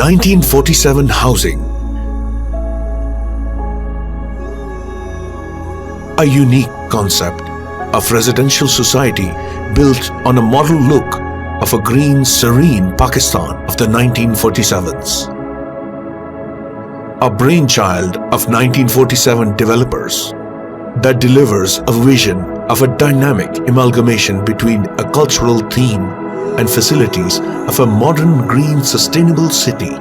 1947 housing. A unique concept of residential society built on a model look of a green, serene Pakistan of the 1947s. A brainchild of 1947 developers that delivers a vision of a dynamic amalgamation between a cultural theme and facilities of a modern, green, sustainable city.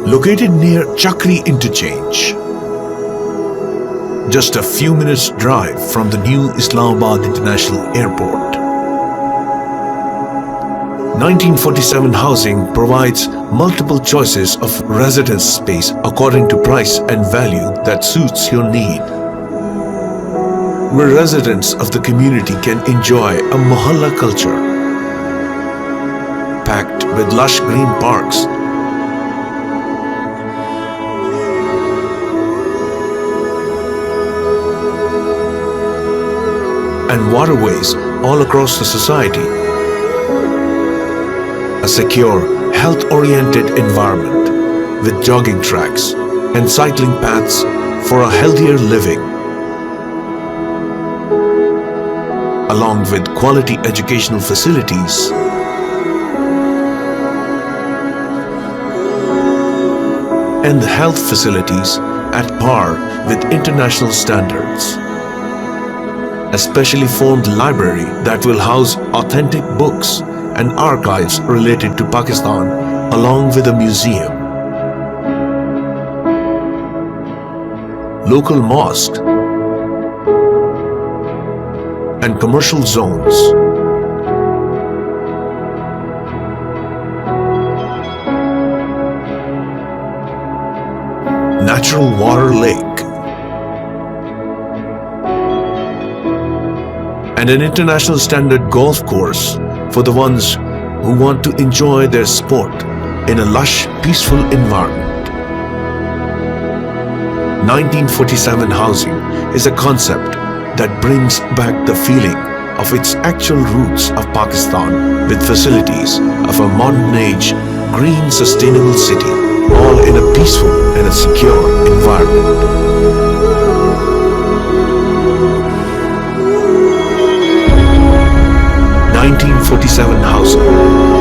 Located near Chakri Interchange, just a few minutes drive from the new Islamabad International Airport. 1947 housing provides multiple choices of residence space according to price and value that suits your need, where residents of the community can enjoy a Muhallah culture packed with lush green parks, and waterways all across the society. A secure, health-oriented environment with jogging tracks and cycling paths for a healthier living, along with quality educational facilities and health facilities at par with international standards. A specially formed library that will house authentic books and archives related to Pakistan, along with a museum. Local mosque and commercial zones. Natural water lake. And an international standard golf course for the ones who want to enjoy their sport in a lush, peaceful environment. 1947 housing is a concept that brings back the feeling of its actual roots of Pakistan with facilities of a modern age, green, sustainable city, all in a peaceful and a secure environment. 1947 housing.